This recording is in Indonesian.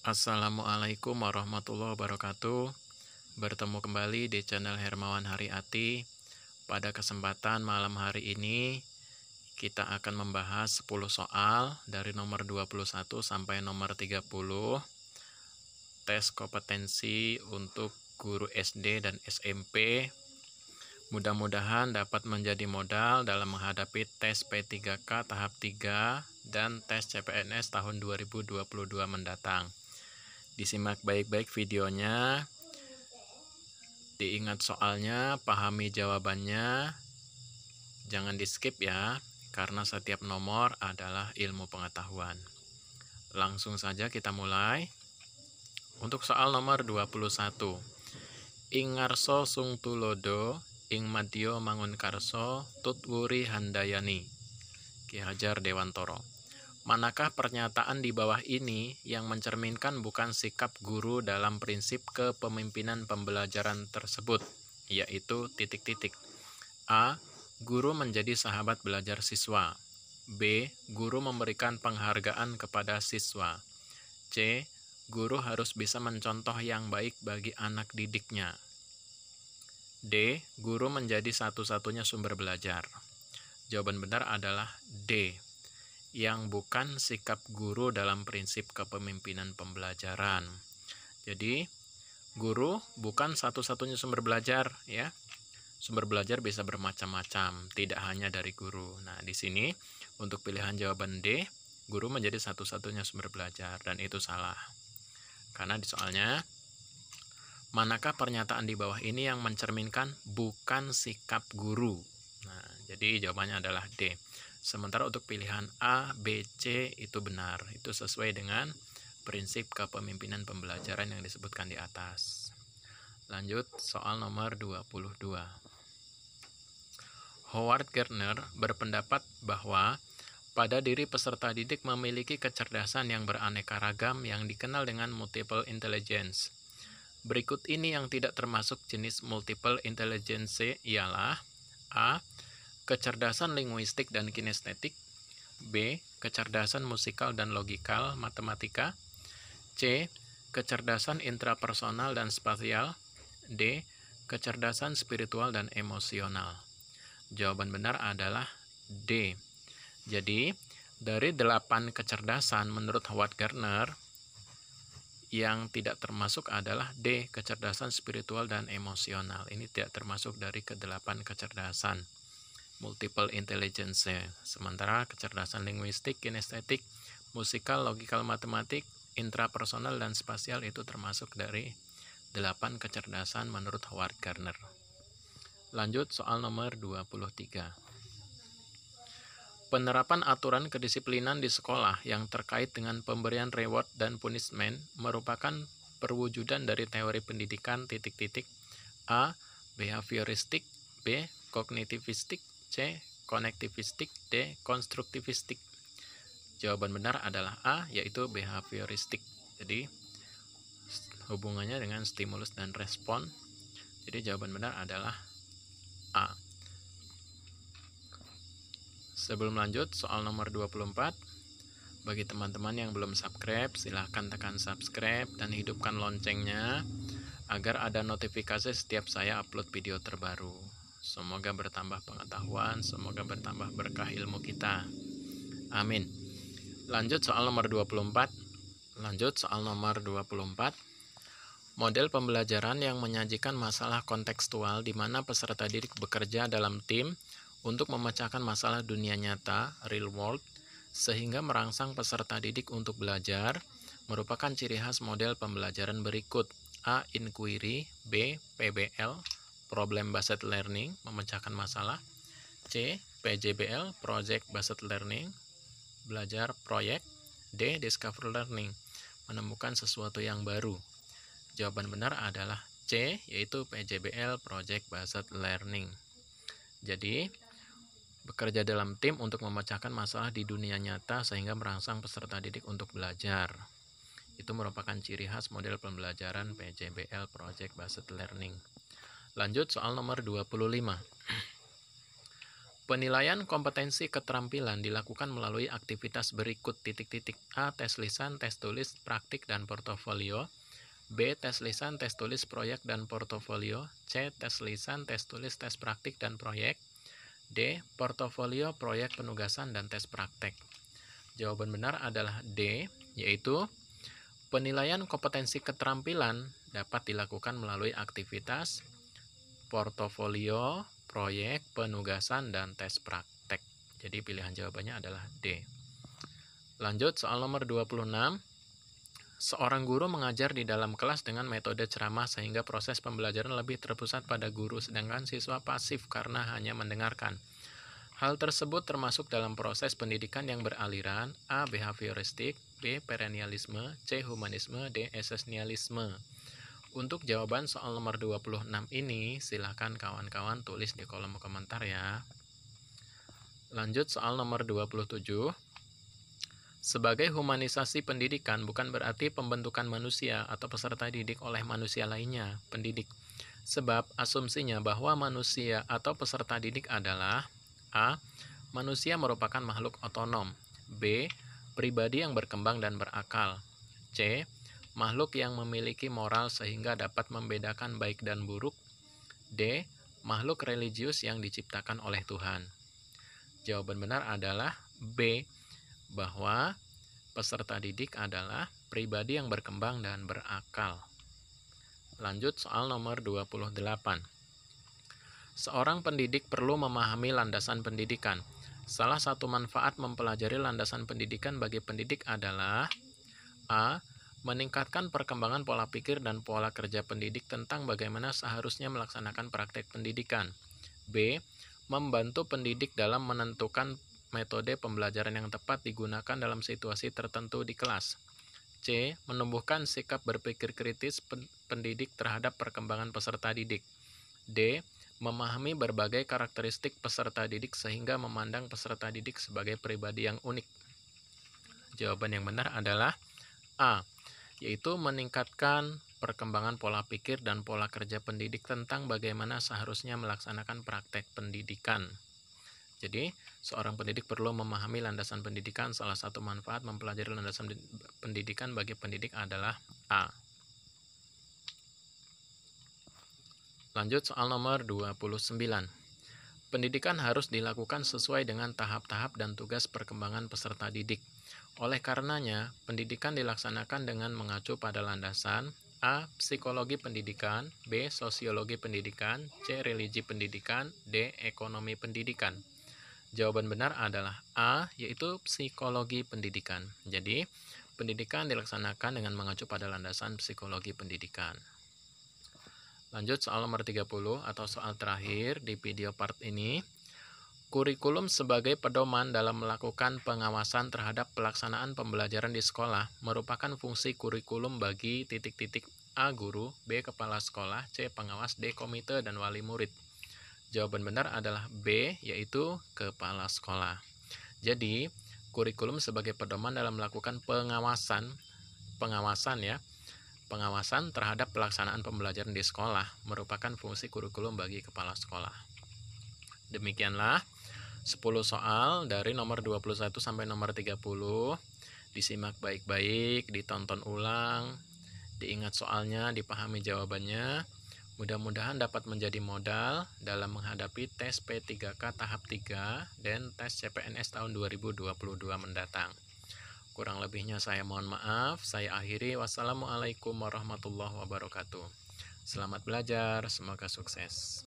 Assalamualaikum warahmatullahi wabarakatuh. Bertemu kembali di channel Hermawan Haryati. Pada kesempatan malam hari ini, kita akan membahas 10 soal dari nomor 21 sampai nomor 30. Tes kompetensi untuk guru SD dan SMP. Mudah-mudahan dapat menjadi modal dalam menghadapi tes P3K tahap 3 dan tes CPNS tahun 2022 mendatang. Disimak baik-baik videonya, diingat soalnya, pahami jawabannya, jangan di-skip ya, karena setiap nomor adalah ilmu pengetahuan. Langsung saja kita mulai. Untuk soal nomor 21. Ing ngarso sung tulodo, ing madya mangunkarso, tutwuri handayani. Ki Hajar Dewantoro. Manakah pernyataan di bawah ini yang mencerminkan bukan sikap guru dalam prinsip kepemimpinan pembelajaran tersebut, yaitu titik-titik. A. Guru menjadi sahabat belajar siswa. B. Guru memberikan penghargaan kepada siswa. C. Guru harus bisa mencontoh yang baik bagi anak didiknya. D. Guru menjadi satu-satunya sumber belajar. Jawaban benar adalah D, yang bukan sikap guru dalam prinsip kepemimpinan pembelajaran. Jadi, guru bukan satu-satunya sumber belajar, ya. Sumber belajar bisa bermacam-macam, tidak hanya dari guru. Nah, di sini untuk pilihan jawaban D, guru menjadi satu-satunya sumber belajar, dan itu salah. Karena di soalnya, manakah pernyataan di bawah ini yang mencerminkan bukan sikap guru? Nah, jadi jawabannya adalah D. Sementara untuk pilihan A, B, C itu benar. Itu sesuai dengan prinsip kepemimpinan pembelajaran yang disebutkan di atas. Lanjut, soal nomor 22. Howard Gardner berpendapat bahwa pada diri peserta didik memiliki kecerdasan yang beraneka ragam yang dikenal dengan multiple intelligence. Berikut ini yang tidak termasuk jenis multiple intelligence ialah A. Kecerdasan linguistik dan kinestetik. B. Kecerdasan musikal dan logikal matematika. C. Kecerdasan intrapersonal dan spasial. D. Kecerdasan spiritual dan emosional. Jawaban benar adalah D. Jadi, dari 8 kecerdasan menurut Howard Gardner, yang tidak termasuk adalah D. Kecerdasan spiritual dan emosional. Ini tidak termasuk dari ke-8 kecerdasan multiple intelligence. Sementara kecerdasan linguistik, kinestetik, musikal, logikal, matematik, intrapersonal, dan spasial itu termasuk dari 8 kecerdasan menurut Howard Gardner. Lanjut soal nomor 23. Penerapan aturan kedisiplinan di sekolah yang terkait dengan pemberian reward dan punishment merupakan perwujudan dari teori pendidikan titik-titik. A. Behavioristik. B. Kognitivistik. C. Konektivistik. D. Konstruktivistik. Jawaban benar adalah A, yaitu behavioristik. Jadi, hubungannya dengan stimulus dan respon. Jadi, jawaban benar adalah A. Sebelum lanjut, soal nomor 24. Bagi teman-teman yang belum subscribe, silahkan tekan subscribe dan hidupkan loncengnya agar ada notifikasi setiap saya upload video terbaru. Semoga bertambah pengetahuan, semoga bertambah berkah ilmu kita. Amin. Lanjut soal nomor 24. Model pembelajaran yang menyajikan masalah kontekstual di mana peserta didik bekerja dalam tim untuk memecahkan masalah dunia nyata, real world, sehingga merangsang peserta didik untuk belajar, merupakan ciri khas model pembelajaran berikut. A. Inquiry. B. PBL. Problem Based Learning, memecahkan masalah. C. PJBL, Project Based Learning, belajar proyek. D. Discover Learning, menemukan sesuatu yang baru. Jawaban benar adalah C, yaitu PJBL, Project Based Learning. Jadi, bekerja dalam tim untuk memecahkan masalah di dunia nyata sehingga merangsang peserta didik untuk belajar. Itu merupakan ciri khas model pembelajaran PJBL, Project Based Learning. Lanjut soal nomor 25. Penilaian kompetensi keterampilan dilakukan melalui aktivitas berikut A. Tes lisan, tes tulis, praktik, dan portofolio. B. Tes lisan, tes tulis, proyek, dan portofolio. C. Tes lisan, tes tulis, tes praktik, dan proyek. D. Portofolio, proyek, penugasan, dan tes praktek. Jawaban benar adalah D, yaitu penilaian kompetensi keterampilan dapat dilakukan melalui aktivitas, portofolio, proyek, penugasan, dan tes praktek. Jadi pilihan jawabannya adalah D. Lanjut soal nomor 26. Seorang guru mengajar di dalam kelas dengan metode ceramah sehingga proses pembelajaran lebih terpusat pada guru, sedangkan siswa pasif karena hanya mendengarkan. Hal tersebut termasuk dalam proses pendidikan yang beraliran A. Behavioristik, B. Perennialisme, C. Humanisme, D. Esensialisme. Untuk jawaban soal nomor 26 ini, silakan kawan-kawan tulis di kolom komentar ya. Lanjut soal nomor 27. Sebagai humanisasi pendidikan bukan berarti pembentukan manusia atau peserta didik oleh manusia lainnya, pendidik. Sebab asumsinya bahwa manusia atau peserta didik adalah A. Manusia merupakan makhluk otonom. B. Pribadi yang berkembang dan berakal. C. Makhluk yang memiliki moral sehingga dapat membedakan baik dan buruk. D. Makhluk religius yang diciptakan oleh Tuhan. Jawaban benar adalah B. Bahwa peserta didik adalah pribadi yang berkembang dan berakal. Lanjut soal nomor 28. Seorang pendidik perlu memahami landasan pendidikan. Salah satu manfaat mempelajari landasan pendidikan bagi pendidik adalah A. Meningkatkan perkembangan pola pikir dan pola kerja pendidik tentang bagaimana seharusnya melaksanakan praktek pendidikan. B. Membantu pendidik dalam menentukan metode pembelajaran yang tepat digunakan dalam situasi tertentu di kelas. C. Menumbuhkan sikap berpikir kritis pendidik terhadap perkembangan peserta didik. D. Memahami berbagai karakteristik peserta didik sehingga memandang peserta didik sebagai pribadi yang unik. Jawaban yang benar adalah A, yaitu meningkatkan perkembangan pola pikir dan pola kerja pendidik tentang bagaimana seharusnya melaksanakan praktek pendidikan. Jadi, seorang pendidik perlu memahami landasan pendidikan. Salah satu manfaat mempelajari landasan pendidikan bagi pendidik adalah A. Lanjut soal nomor 29. Pendidikan harus dilakukan sesuai dengan tahap-tahap dan tugas perkembangan peserta didik. Oleh karenanya, pendidikan dilaksanakan dengan mengacu pada landasan A. Psikologi pendidikan, B. Sosiologi pendidikan, C. Religi pendidikan, D. Ekonomi pendidikan. Jawaban benar adalah A, yaitu psikologi pendidikan. Jadi, pendidikan dilaksanakan dengan mengacu pada landasan psikologi pendidikan. Lanjut soal nomor 30 atau soal terakhir di video part ini. Kurikulum sebagai pedoman dalam melakukan pengawasan terhadap pelaksanaan pembelajaran di sekolah merupakan fungsi kurikulum bagi A. Guru, B. Kepala sekolah, C. Pengawas, D. Komite dan wali murid. Jawaban benar adalah B, yaitu kepala sekolah. Jadi, kurikulum sebagai pedoman dalam melakukan pengawasan terhadap pelaksanaan pembelajaran di sekolah merupakan fungsi kurikulum bagi kepala sekolah. Demikianlah 10 soal dari nomor 21 sampai nomor 30. Disimak baik-baik, ditonton ulang, diingat soalnya, dipahami jawabannya. Mudah-mudahan dapat menjadi modal dalam menghadapi tes P3K tahap 3 dan tes CPNS tahun 2022 mendatang. Kurang lebihnya saya mohon maaf. Saya akhiri. Wassalamualaikum warahmatullahi wabarakatuh. Selamat belajar, semoga sukses.